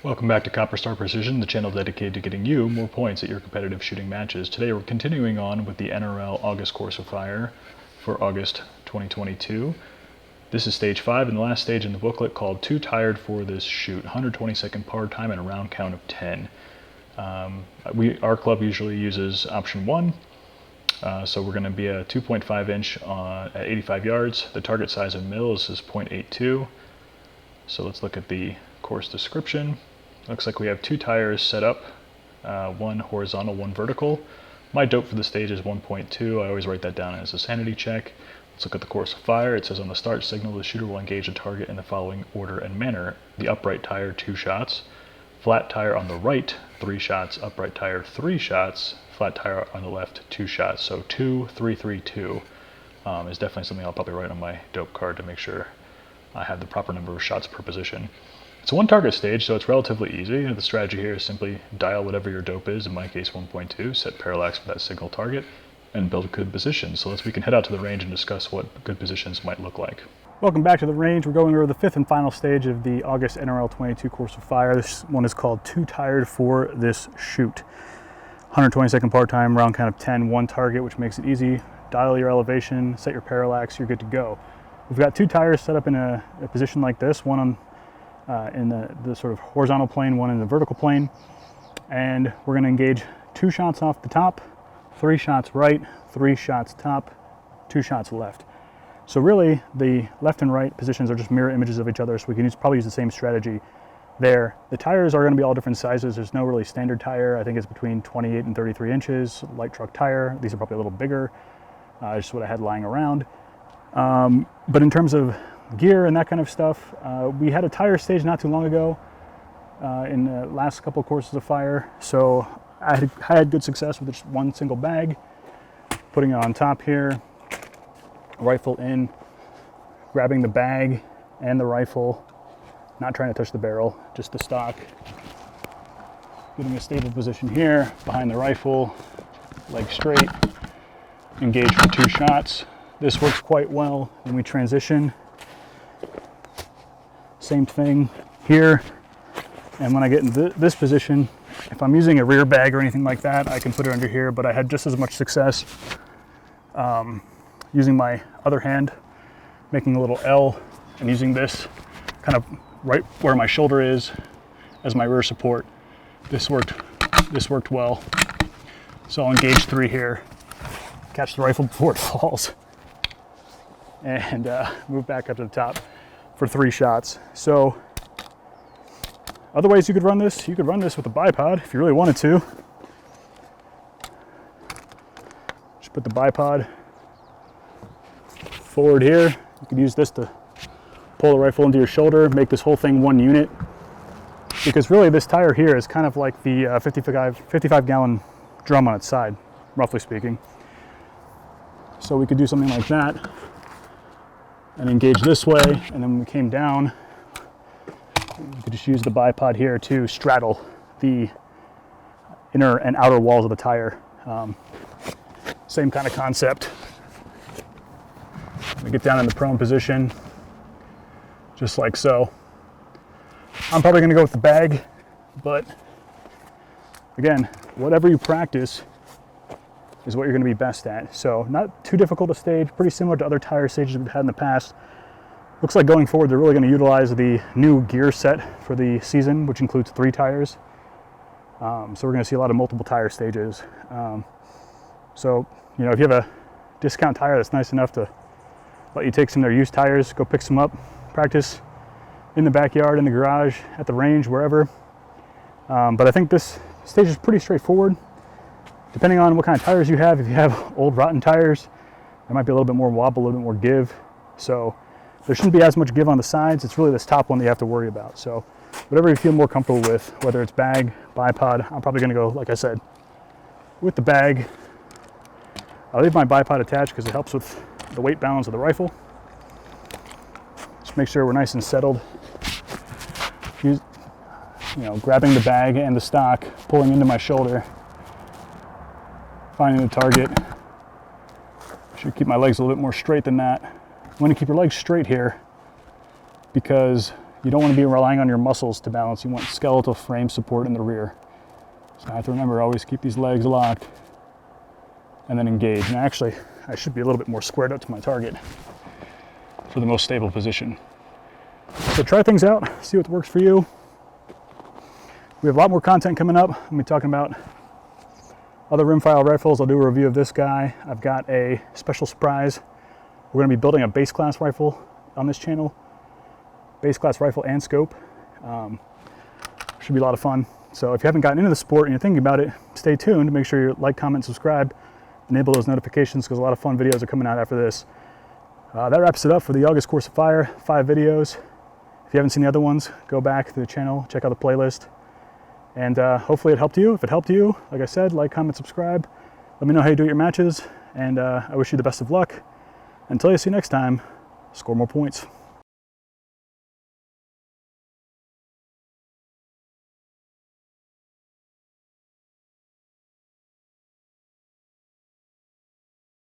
Welcome back to Copper Star Precision, the channel dedicated to getting you more points at your competitive shooting matches. Today we're continuing on with the NRL August Course of Fire for August 2022. This is stage 5 and the last stage in the booklet called Too Tired for This Shoot, 120-second par time and a round count of 10. Our club usually uses option 1, so we're going to be a 2.5 inch at 85 yards. The target size of mils is 0.82. So let's look at the course description. Looks like we have 2 tires set up, one horizontal, one vertical. My dope for the stage is 1.2. I always write that down as a sanity check. Let's look at the course of fire. It says on the start signal, the shooter will engage the target in the following order and manner. The upright tire, 2 shots. Flat tire on the right, 3 shots. Upright tire, 3 shots. Flat tire on the left, 2 shots. So 2, 3, 3, 2 is definitely something I'll probably write on my dope card to make sure I have the proper number of shots per position. It's a 1 target stage, so it's relatively easy. The strategy here is simply dial whatever your dope is, in my case 1.2, set parallax for that signal target, and build a good position. So we can head out to the range and discuss what good positions might look like. Welcome back to the range. We're going over the 5th and final stage of the August NRL22 Course of Fire. This one is called Too Tired for This Shoot. 120-second par time, round count of 10, 1 target, which makes it easy. Dial your elevation, set your parallax, you're good to go. We've got 2 tires set up in a position like this, one on in the sort of horizontal plane, one in the vertical plane, and we're going to engage 2 shots off the top, 3 shots right, 3 shots top, 2 shots left. So really the left and right positions are just mirror images of each other, so we can probably use the same strategy there. The tires are going to be all different sizes. There's no really standard tire. I think it's between 28 and 33 inches, light truck tire. These are probably a little bigger, just what I had lying around. But in terms of gear and that kind of stuff, we had a tire stage not too long ago in the last couple of courses of fire, so I had good success with just 1 single bag, putting it on top here, rifle in, grabbing the bag and the rifle, not trying to touch the barrel, just the stock, getting a stable position here behind the rifle, leg straight, engage for 2 shots. This works quite well when we transition. Same thing here, and when I get in this position, if I'm using a rear bag or anything like that, I can put it under here, but I had just as much success using my other hand, making a little L, and using this kind of right where my shoulder is as my rear support. This worked well. So I'll engage 3 here, catch the rifle before it falls, and move back up to the top for 3 shots. So other ways you could run this with a bipod if you really wanted to. Just put the bipod forward here. You could use this to pull the rifle into your shoulder, make this whole thing 1 unit. Because really this tire here is kind of like the 55 gallon drum on its side, roughly speaking. So we could do something like that and engage this way, and then when we came down, you could just use the bipod here to straddle the inner and outer walls of the tire. Same kind of concept. We get down in the prone position, just like so. I'm probably going to go with the bag, but again, whatever you practice is what you're going to be best at. So not too difficult a stage, pretty similar to other tire stages we've had in the past. Looks like going forward they're really going to utilize the new gear set for the season, which includes 3 tires. So we're going to see a lot of multiple tire stages. So if you have a discount tire that's nice enough to let you take some of their used tires, go pick some up, practice in the backyard, in the garage, at the range, wherever. But I think this stage is pretty straightforward. Depending on what kind of tires you have, if you have old rotten tires, there might be a little bit more wobble, a little bit more give. So there shouldn't be as much give on the sides. It's really this top one that you have to worry about. So whatever you feel more comfortable with, whether it's bag, bipod, I'm probably gonna go, like I said, with the bag. I'll leave my bipod attached because it helps with the weight balance of the rifle. Just make sure we're nice and settled. Grabbing the bag and the stock, pulling into my shoulder, finding the target. Should keep my legs a little bit more straight than that. You want to keep your legs straight here because You don't want to be relying on your muscles to balance. You want skeletal frame support in the rear. So I have to remember, always keep these legs locked and then engage. And actually, I should be a little bit more squared up to my target for the most stable position. So try things out, see what works for you. We have a lot more content coming up. I'm going to be talking about other rimfire rifles. I'll do a review of this guy. I've got a special surprise. We're going to be building a base class rifle on this channel. Base class rifle and scope. Should be a lot of fun. So if you haven't gotten into the sport and you're thinking about it, stay tuned. Make sure you like, comment, subscribe, enable those notifications because a lot of fun videos are coming out after this. That wraps it up for the August Course of Fire, 5 videos. If you haven't seen the other ones, go back to the channel, check out the playlist. And hopefully it helped you. If it helped you, like I said, like, comment, subscribe. Let me know how you do at your matches. And I wish you the best of luck. Until you see you next time, score more points.